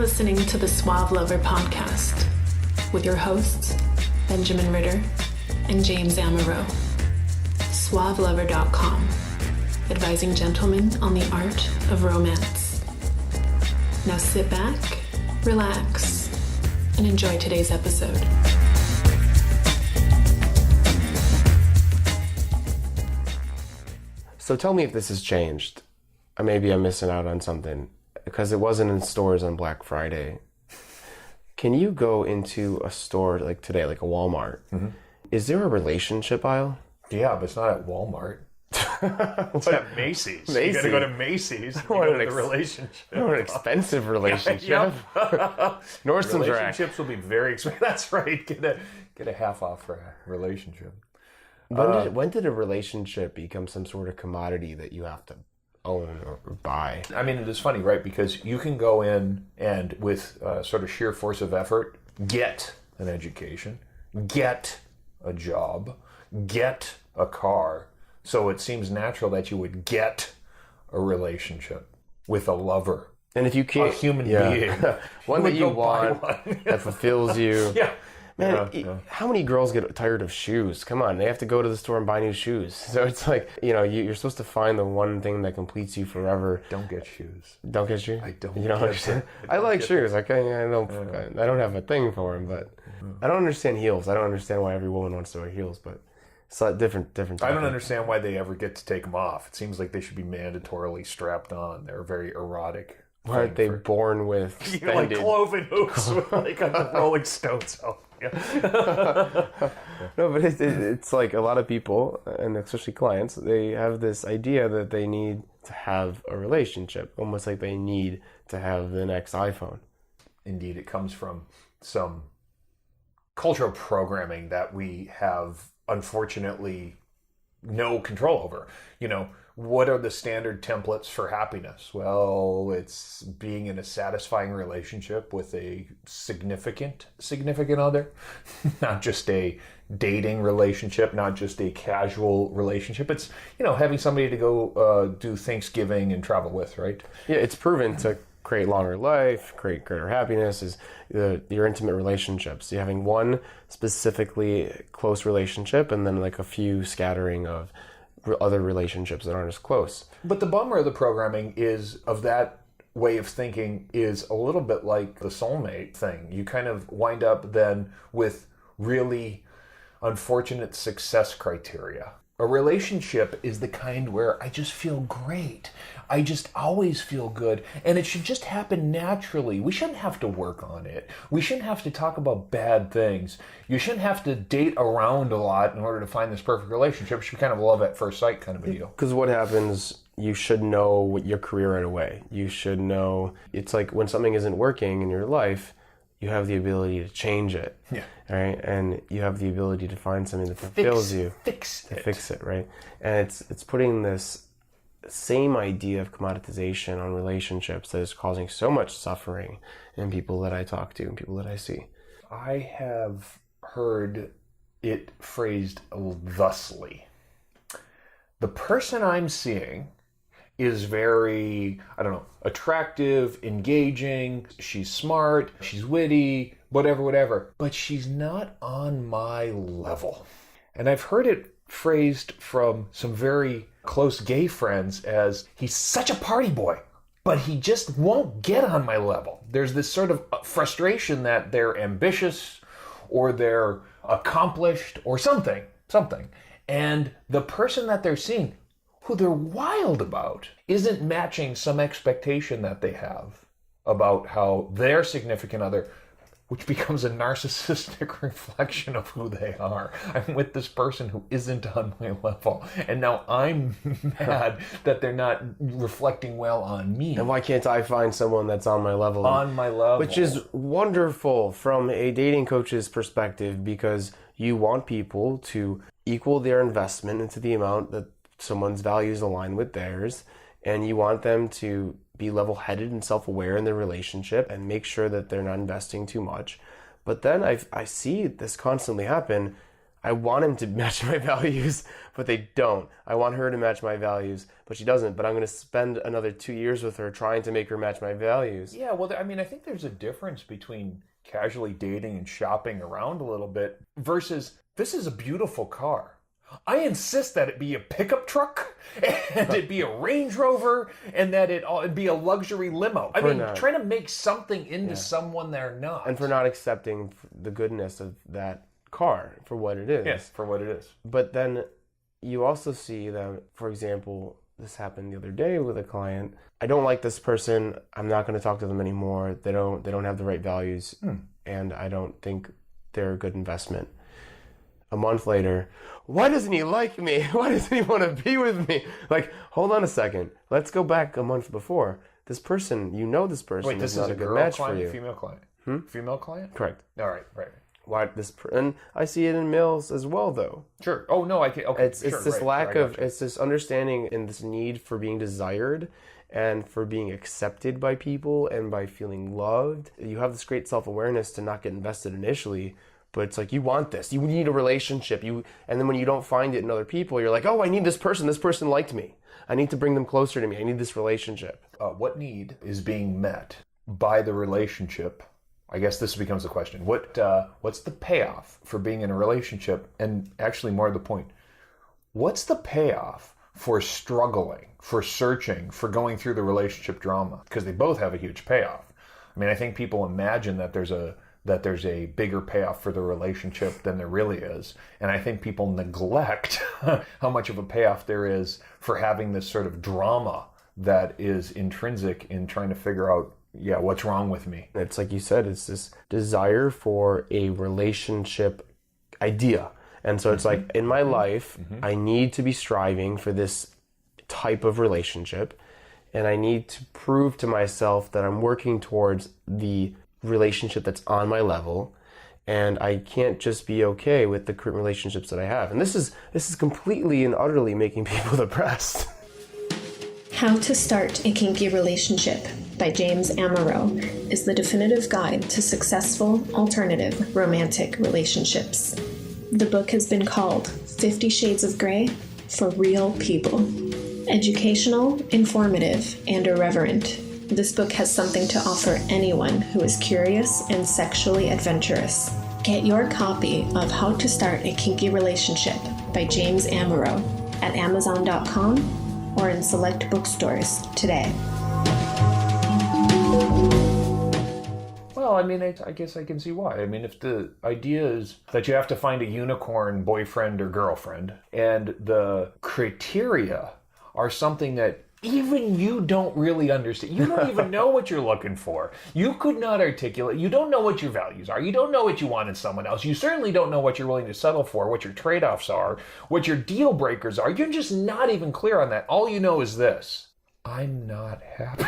listening to the Suave Lover podcast with your hosts, Benjamin Ritter and James Amaro. SuaveLover.com, advising gentlemen on the art of romance. Now sit back, relax, and enjoy today's episode. So tell me if this has changed. Maybe I'm missing out on something because it wasn't in stores on Black Friday. Can you go into a store like today, like a Walmart? Mm-hmm. Is there a relationship aisle? Yeah, but it's not at Walmart. It's at Macy's. You gotta go to Macy's to go to the relationship. An expensive relationship. Nordstrom's relationships will be very expensive. That's right. Get a half off for a relationship. When did a relationship become some sort of commodity that you have to own or buy? I mean, it is funny, right? Because you can go in and with sort of sheer force of effort, get an education, get a job, get a car. So it seems natural that you would get a relationship with a lover. And if you can't, a human being. One that you want, that fulfills you. Yeah. Man, how many girls get tired of shoes? Come on, they have to go to the store and buy new shoes. So it's like, you're supposed to find the one thing that completes you forever. Don't get shoes. Don't get shoes? I don't. You don't understand? I like shoes. I don't have a thing for them, but I don't understand heels. I don't understand why every woman wants to wear heels, but it's a different topic. I don't understand why they ever get to take them off. It seems like they should be mandatorily strapped on. They're very erotic. Why aren't they born with like cloven hooves like on the Rolling Stones? Oh, yeah. No, but it's like a lot of people, and especially clients, they have this idea that they need to have a relationship, almost like they need to have the next iPhone. Indeed, it comes from some cultural programming that we have, unfortunately, no control over. What are the standard templates for happiness? Well, it's being in a satisfying relationship with a significant other, not just a dating relationship, not just a casual relationship. It's, having somebody to go do Thanksgiving and travel with, right? Yeah, it's proven to create longer life, create greater happiness, is your intimate relationships. You're having one specifically close relationship and then like a few scattering of other relationships that aren't as close. But the bummer of the programming of that way of thinking is a little bit like the soulmate thing. You kind of wind up then with really unfortunate success criteria. A relationship is the kind where I just feel great. I just always feel good. And it should just happen naturally. We shouldn't have to work on it. We shouldn't have to talk about bad things. You shouldn't have to date around a lot in order to find this perfect relationship. It should be kind of a love at first sight kind of a deal. Because what happens, you should know what your career right away. You should know, it's like when something isn't working in your life, you have the ability to change it. Yeah. Right? And you have the ability to find something that fulfills you. Fix it, right? And it's putting this same idea of commoditization on relationships that is causing so much suffering in people that I talk to and people that I see. I have heard it phrased thusly. The person I'm seeing is very, attractive, engaging, she's smart, she's witty, whatever, but she's not on my level. And I've heard it phrased from some very close gay friends as, he's such a party boy, but he just won't get on my level. There's this sort of frustration that they're ambitious or they're accomplished or something. And the person that they're seeing, who they're wild about, isn't matching some expectation that they have about how their significant other, which becomes a narcissistic reflection of who they are. I'm with this person who isn't on my level, and now I'm mad that they're not reflecting well on me. And why can't I find someone that's on my level? On my level. Which is wonderful from a dating coach's perspective, because you want people to equal their investment into the amount that someone's values align with theirs, and you want them to be level-headed and self-aware in their relationship and make sure that they're not investing too much. But then I see this constantly happen. I want him to match my values, but they don't. I want her to match my values, but she doesn't. But I'm going to spend another 2 years with her trying to make her match my values. Yeah, well, I mean, I think there's a difference between casually dating and shopping around a little bit versus this is a beautiful car. I insist that it be a pickup truck and it be a Range Rover and that it be a luxury limo. I mean, trying to make something into someone they're not. And for not accepting the goodness of that car for what it is. Yes, for what it is. But then you also see that, for example, this happened the other day with a client. I don't like this person. I'm not going to talk to them anymore. They don't have the right values, and I don't think they're a good investment. A month later, why doesn't he like me? Why doesn't he want to be with me? Like, hold on a second. Let's go back a month before. This person, this person. Wait, this is not is a good girl match client, for you. Female client? Female client? Correct. All right. Why and I see it in males as well, though. Sure. Oh no, I can. Okay. It's this lack of it's this understanding and this need for being desired and for being accepted by people and by feeling loved. You have this great self-awareness to not get invested initially, but it's like you want this. You need a relationship. And then when you don't find it in other people, you're like, oh, I need this person. This person liked me. I need to bring them closer to me. I need this relationship. What need is being met by the relationship? I guess this becomes the question. What's the payoff for being in a relationship? And actually, more to the point, what's the payoff for struggling, for searching, for going through the relationship drama? Because they both have a huge payoff. I mean, I think people imagine that there's a bigger payoff for the relationship than there really is. And I think people neglect how much of a payoff there is for having this sort of drama that is intrinsic in trying to figure out, what's wrong with me? It's like you said, it's this desire for a relationship idea. And so it's like, in my life, I need to be striving for this type of relationship. And I need to prove to myself that I'm working towards the relationship that's on my level. And I can't just be okay with the current relationships that I have. And this is completely and utterly making people depressed. How to Start a Kinky Relationship by James Amaro is the definitive guide to successful alternative romantic relationships. The book has been called 50 Shades of Grey for Real People. Educational, informative, and irreverent, this book has something to offer anyone who is curious and sexually adventurous. Get your copy of How to Start a Kinky Relationship by James Amaro at Amazon.com or in select bookstores today. Well, I mean, I guess I can see why. I mean, if the idea is that you have to find a unicorn boyfriend or girlfriend, and the criteria are something that even you don't really understand. You don't even know what you're looking for. You could not articulate. You don't know what your values are. You don't know what you want in someone else. You certainly don't know what you're willing to settle for, what your trade-offs are, what your deal breakers are. You're just not even clear on that. All you know is this: I'm not happy.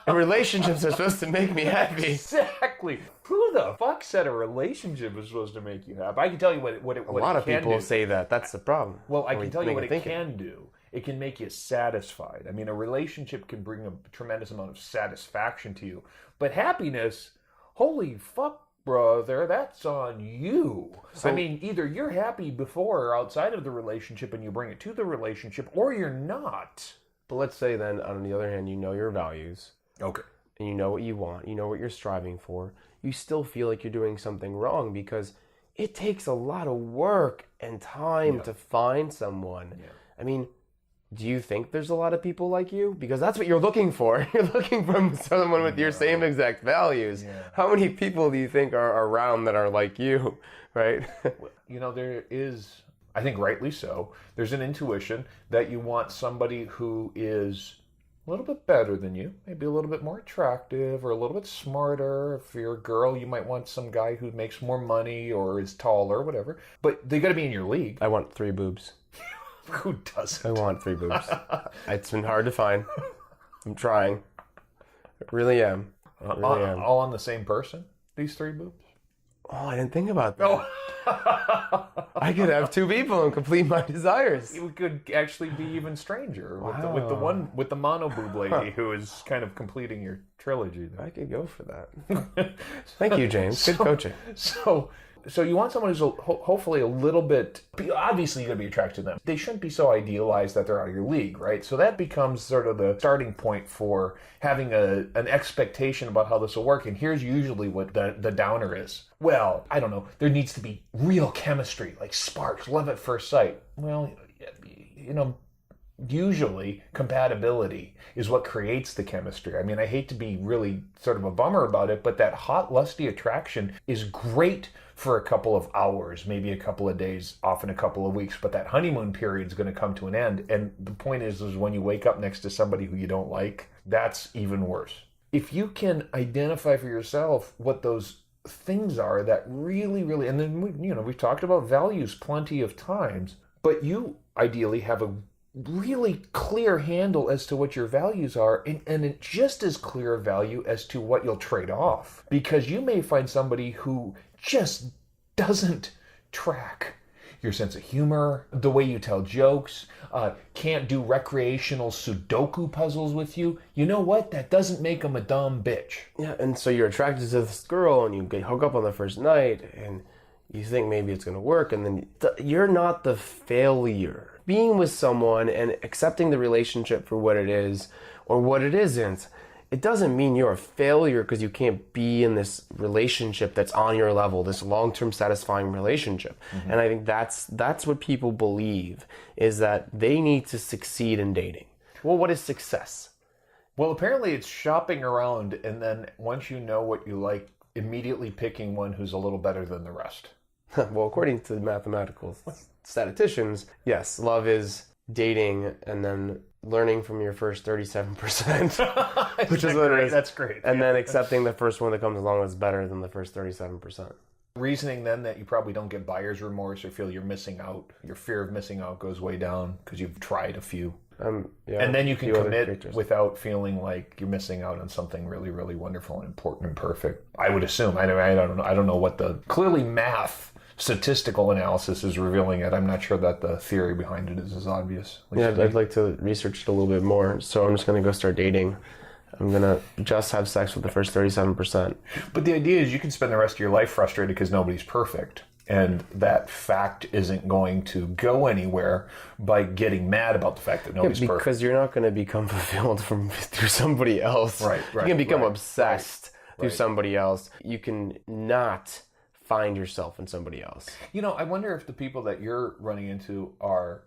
And relationships are supposed to make me happy. Exactly. Who the fuck said a relationship is supposed to make you happy? I can tell you what it can do. A lot of people say that. That's the problem. Well, I can tell you what it can do. It can make you satisfied. I mean, a relationship can bring a tremendous amount of satisfaction to you. But happiness, holy fuck, brother, that's on you. So, I mean, either you're happy before or outside of the relationship and you bring it to the relationship, or you're not. But let's say then, on the other hand, you know your values. Okay. And you know what you want. You know what you're striving for. You still feel like you're doing something wrong because it takes a lot of work and time to find someone. Yeah. I mean, do you think there's a lot of people like you? Because that's what you're looking for. You're looking for someone with your same exact values. Yeah. How many people do you think are around that are like you, right? You know, there is, I think rightly so, there's an intuition that you want somebody who is a little bit better than you, maybe a little bit more attractive or a little bit smarter. If you're a girl, you might want some guy who makes more money or is taller, whatever. But they got to be in your league. I want 3 boobs. Who doesn't? I want 3 boobs. It's been hard to find. I'm trying. I really am. All on the same person? These 3 boobs? Oh, I didn't think about that. Oh. I could have 2 people and complete my desires. You could actually be even stranger with the mono boob lady who is kind of completing your trilogy. I could go for that. Thank you, James. Good coaching. So So you want someone who's hopefully a little bit, obviously you're going to be attracted to them. They shouldn't be so idealized that they're out of your league, right? So that becomes sort of the starting point for having an expectation about how this will work. And here's usually what the downer is. Well, I don't know. There needs to be real chemistry, like sparks, love at first sight. Well, usually compatibility is what creates the chemistry. I mean, I hate to be really sort of a bummer about it, but that hot, lusty attraction is great for a couple of hours, maybe a couple of days, often a couple of weeks, but that honeymoon period is going to come to an end. And the point is when you wake up next to somebody who you don't like, that's even worse. If you can identify for yourself what those things are that really, really, and then we've talked about values plenty of times, but you ideally have a really clear handle as to what your values are, and a just as clear value as to what you'll trade off. Because you may find somebody who just doesn't track your sense of humor, the way you tell jokes, can't do recreational Sudoku puzzles with you. You know what? That doesn't make them a dumb bitch. Yeah, and so you're attracted to this girl, and you get hook up on the first night, and you think maybe it's going to work, and then you're not the failure. Being with someone and accepting the relationship for what it is or what it isn't, it doesn't mean you're a failure because you can't be in this relationship that's on your level, this long-term satisfying relationship. Mm-hmm. And I think that's what people believe, is that they need to succeed in dating. Well, what is success? Well, apparently it's shopping around, and then once you know what you like, immediately picking one who's a little better than the rest. Well, according to the mathematical statisticians, yes, love is dating and then learning from your first 37%, which is what it is. That's great. And then accepting the first one that comes along that's better than the first 37%. Reasoning then that you probably don't get buyer's remorse or feel you're missing out. Your fear of missing out goes way down because you've tried a few. Yeah, and then you can commit without feeling like you're missing out on something really, really wonderful and important and perfect. I would assume. I don't know what the clearly statistical analysis is revealing it. I'm not sure that the theory behind it is as obvious. Yeah, I'd like to research it a little bit more. So I'm just going to go start dating. I'm going to just have sex with the first 37%. But the idea is you can spend the rest of your life frustrated because nobody's perfect. And that fact isn't going to go anywhere by getting mad about the fact that nobody's perfect. Because you're not going to become fulfilled through somebody else. Right. You can become obsessed through somebody else. You can not find yourself in somebody else. I wonder if the people that you're running into are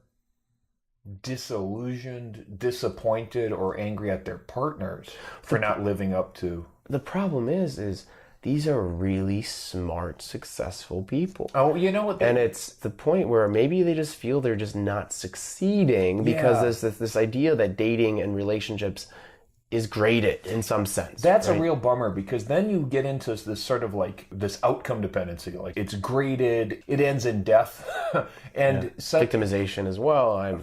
disillusioned, disappointed, or angry at their partners for not living up to... The problem is these are really smart, successful people. Oh, you know what? And it's the point where maybe they just feel they're just not succeeding because there's this idea that dating and relationships is graded in some sense. That's a real bummer, because then you get into this sort of like this outcome dependency. Like it's graded, it ends in death, and victimization as well.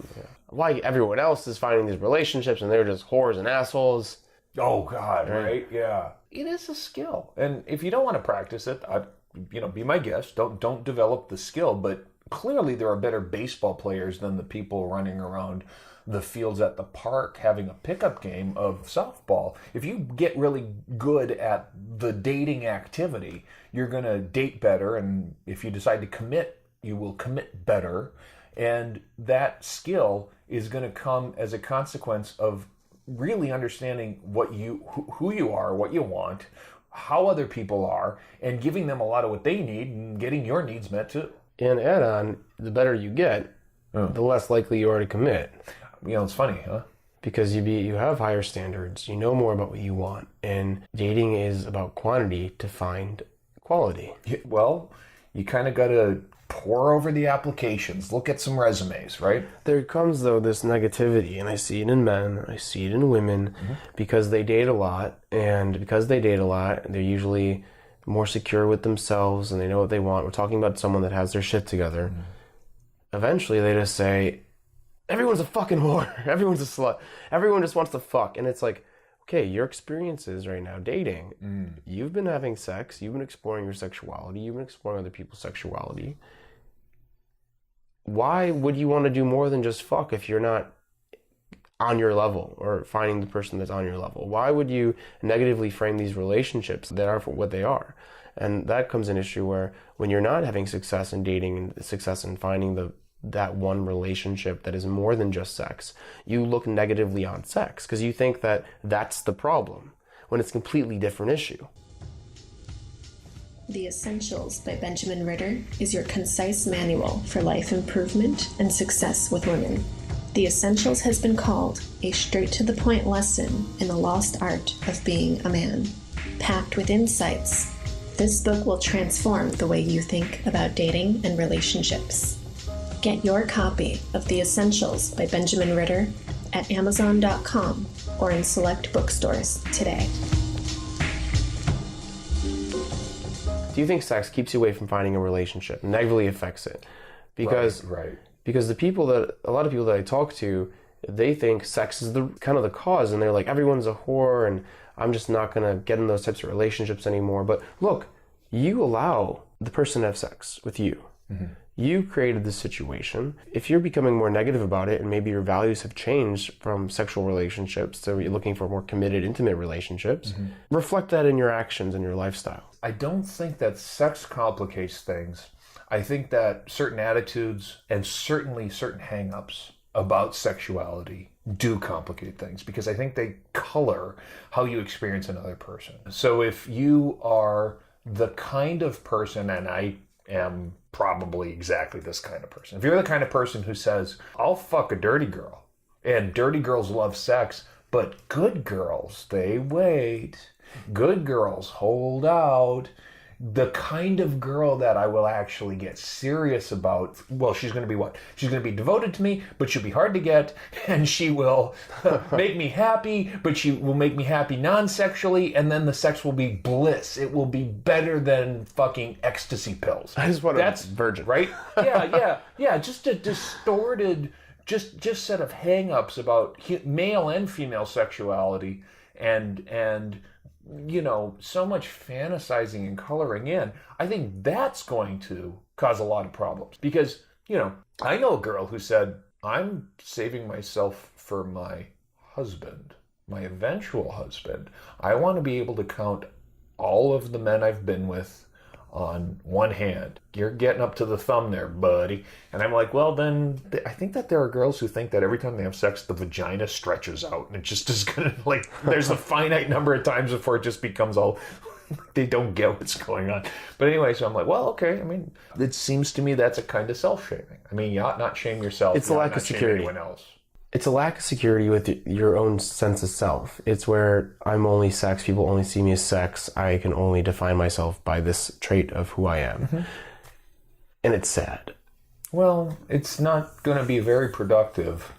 Why everyone else is finding these relationships and they're just whores and assholes. Oh God, right? Yeah. It is a skill, and if you don't want to practice it, be my guest. Don't develop the skill, but clearly there are better baseball players than the people running around the fields at the park having a pickup game of softball. If you get really good at the dating activity, you're going to date better, and if you decide to commit, you will commit better, and that skill is going to come as a consequence of really understanding who you are, what you want, how other people are, and giving them a lot of what they need and getting your needs met too. And add on, the better you get, the less likely you are to commit. It's funny, huh? Because you have higher standards, you know more about what you want, and dating is about quantity to find quality. Well, you kind of got to pour over the applications, look at some resumes, right? There comes, though, this negativity, and I see it in men, I see it in women, because they date a lot, and because they date a lot, they're usually more secure with themselves, and they know what they want. We're talking about someone that has their shit together. Eventually, they just say, everyone's a fucking whore, everyone's a slut, everyone just wants to fuck, and it's like, okay, your experiences right now dating, you've been having sex, you've been exploring your sexuality, you've been exploring other people's sexuality. Why would you want to do more than just fuck if you're not on your level or finding the person that's on your level? Why would you negatively frame these relationships that are for what they are? And that comes an issue where when you're not having success in dating and success in finding that one relationship that is more than just sex, you look negatively on sex because you think that that's the problem when it's a completely different issue. The Essentials by Benjamin Ritter is your concise manual for life improvement and success with women. The Essentials has been called a straight-to-the-point lesson in the lost art of being a man. Packed with insights, this book will transform the way you think about dating and relationships. Get your copy of The Essentials by Benjamin Ritter at Amazon.com or in select bookstores today. Do you think sex keeps you away from finding a relationship, negatively affects it? Because Right. because a lot of people that I talk to, they think sex is the kind of the cause, and they're like, everyone's a whore, and I'm just not gonna get in those types of relationships anymore. But look, you allow the person to have sex with you. Mm-hmm. You created this situation. If you're becoming more negative about it, and maybe your values have changed from sexual relationships to you're looking for more committed, intimate relationships, reflect that in your actions and your lifestyle. I don't think that sex complicates things. I think that certain attitudes and certainly certain hang-ups about sexuality do complicate things because I think they color how you experience another person. So if you are the kind of person, and I am probably exactly this kind of person, if you're the kind of person who says, I'll fuck a dirty girl, and dirty girls love sex, but good girls, they wait. Good girls hold out. The kind of girl that I will actually get serious about, well, she's going to be what? She's going to be devoted to me, but she'll be hard to get, and she will make me happy, but she will make me happy non-sexually, and then the sex will be bliss. It will be better than fucking ecstasy pills. I just want to virgin. Right? Yeah. Just a distorted, just set of hang-ups about male and female sexuality, and you know, so much fantasizing and coloring in. I think that's going to cause a lot of problems because, you know, I know a girl who said, I'm saving myself for my husband, my eventual husband. I want to be able to count all of the men I've been with on one hand. You're getting up to the thumb there, buddy. And I'm like, well, then I think that there are girls who think that every time they have sex, the vagina stretches out and it just is gonna, like, there's a finite number of times before it just becomes all, they don't get what's going on. But anyway, so I'm like, well, okay. I mean, it seems to me that's a kind of self-shaming. I mean, you ought not shame yourself. It's a lack of security. Anyone else. It's a lack of security with your own sense of self. It's where I'm only sex, people only see me as sex, I can only define myself by this trait of who I am. Mm-hmm. And it's sad. Well, it's not going to be very productive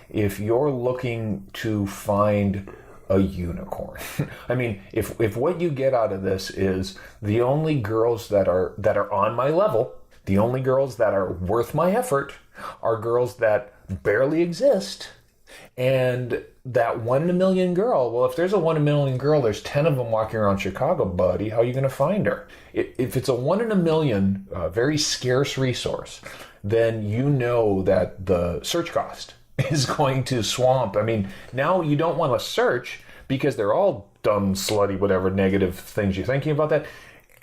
if you're looking to find a unicorn. I mean, if what you get out of this is the only girls that are on my level, the only girls that are worth my effort are girls that barely exist, and that 1 in a million girl, well, if there's a 1 in a million girl, there's 10 of them walking around Chicago, buddy. How are you going to find her? If it's a 1 in a million, very scarce resource, then you know that the search cost is going to swamp. I mean, now you don't want to search because they're all dumb, slutty, whatever negative things you're thinking about that,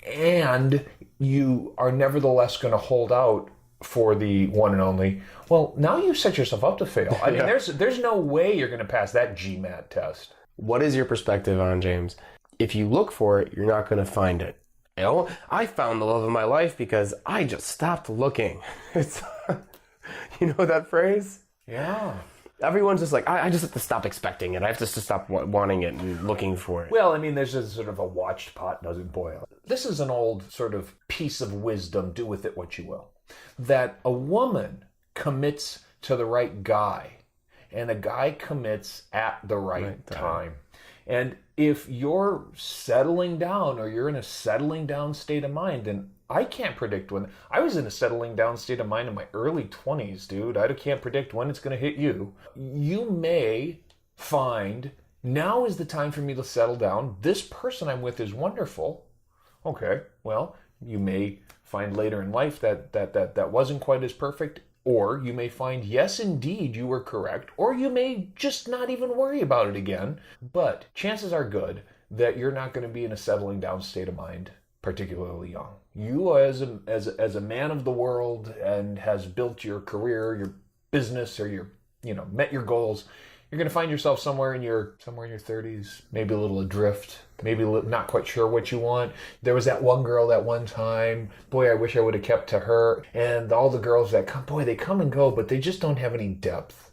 and you are nevertheless going to hold out for the one and only. Well, now you set yourself up to fail. I mean, there's no way you're going to pass that GMAT test. What is your perspective on, James? If you look for it, you're not going to find it. You know, I found the love of my life because I just stopped looking. It's, you know that phrase? Yeah. Everyone's just like, I just have to stop expecting it. I have to stop wanting it and looking for it. Well, I mean, there's a sort of a watched pot doesn't boil. This is an old sort of piece of wisdom, do with it what you will. That a woman commits to the right guy and a guy commits at the right time. And if you're settling down or you're in a settling down state of mind, then I can't predict when. I was in a settling down state of mind in my early 20s, dude. I can't predict when it's going to hit you. You may find now is the time for me to settle down. This person I'm with is wonderful. Okay, well, you may find later in life that wasn't quite as perfect, or you may find, yes, indeed, you were correct, or you may just not even worry about it again. But chances are good that you're not going to be in a settling down state of mind particularly young. You as a man of the world and has built your career, your business, or your, met your goals, you're going to find yourself somewhere in your 30s, maybe a little adrift, maybe not quite sure what you want. There was that one girl that one time, boy, I wish I would have kept to her. And all the girls that come, boy, they come and go, but they just don't have any depth.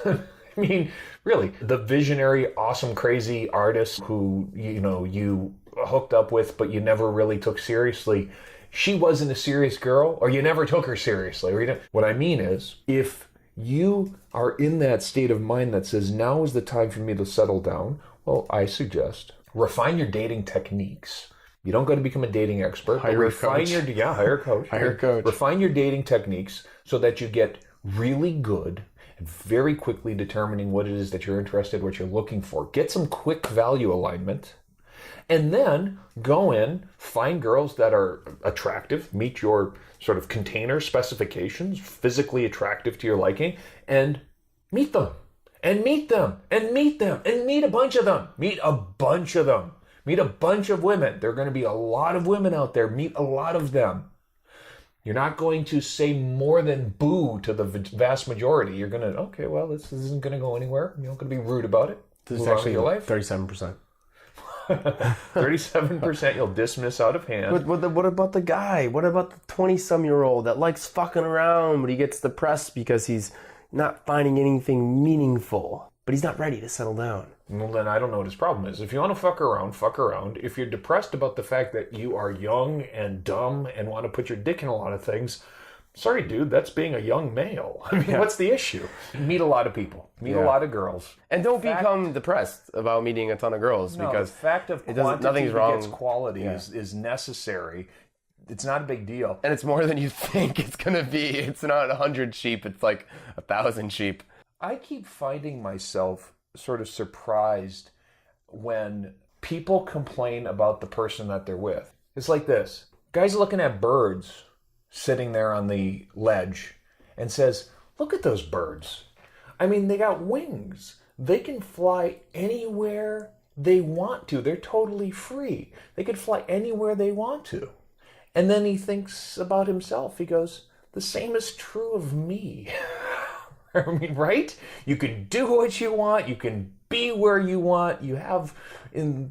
I mean, really, the visionary, awesome, crazy artist who, you hooked up with, but you never really took seriously. She wasn't a serious girl, or you never took her seriously. What I mean is, if you are in that state of mind that says, now is the time for me to settle down, well, I suggest refine your dating techniques. You don't got to become a dating expert. Hire a coach. Hire a coach. Hire a coach. Refine your dating techniques so that you get really good at very quickly determining what it is that you're interested, what you're looking for. Get some quick value alignment. And then go in, find girls that are attractive, meet your sort of container specifications, physically attractive to your liking, and meet them, and meet them, and meet them, and meet a bunch of them. Meet a bunch of them. Meet a bunch of women. There are going to be a lot of women out there. Meet a lot of them. You're not going to say more than boo to the vast majority. You're going to, okay, well, this isn't going to go anywhere. You're not going to be rude about it. This is actually your life. 37%. 37% you'll dismiss out of hand. What about the guy? What about the 20-some-year-old that likes fucking around, but he gets depressed because he's not finding anything meaningful, but he's not ready to settle down? Well, then I don't know what his problem is. If you want to fuck around, fuck around. If you're depressed about the fact that you are young and dumb and want to put your dick in a lot of things, sorry, dude, that's being a young male. I mean, what's the issue? Meet a lot of people. Meet a lot of girls. And don't become depressed about meeting a ton of girls, because the fact of quantity nothing's wrong. Against quality is necessary. It's not a big deal. And it's more than you think it's going to be. It's not 100 sheep. It's like 1,000 sheep. I keep finding myself sort of surprised when people complain about the person that they're with. It's like this. Guy's looking at birds sitting there on the ledge and says, look at those birds. I mean, they got wings. They can fly anywhere they want to. They're totally free. They could fly anywhere they want to. And then he thinks about himself. He goes, the same is true of me. I mean, right? You can do what you want. You can be where you want. You have,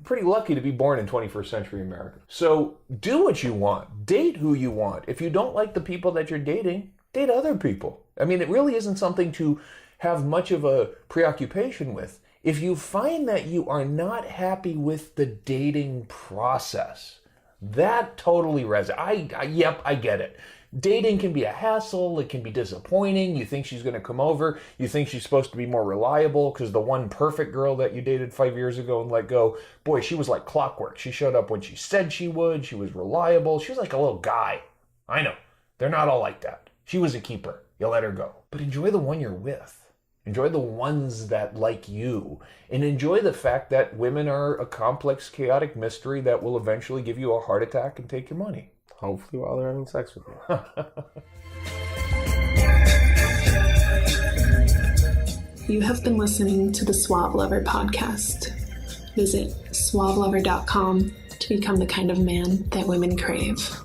pretty lucky to be born in 21st century America. So do what you want. Date who you want. If you don't like the people that you're dating, date other people. I mean, it really isn't something to have much of a preoccupation with. If you find that you are not happy with the dating process, that totally resonates. Yep, I get it. Dating can be a hassle. It can be disappointing. You think she's going to come over. You think she's supposed to be more reliable because the one perfect girl that you dated 5 years ago and let go, boy, she was like clockwork. She showed up when she said she would. She was reliable. She was like a little guy. I know. They're not all like that. She was a keeper. You let her go. But enjoy the one you're with. Enjoy the ones that like you. And enjoy the fact that women are a complex, chaotic mystery that will eventually give you a heart attack and take your money. Hopefully while they're having sex with you. You have been listening to the Suave Lover podcast. Visit suavelover.com to become the kind of man that women crave.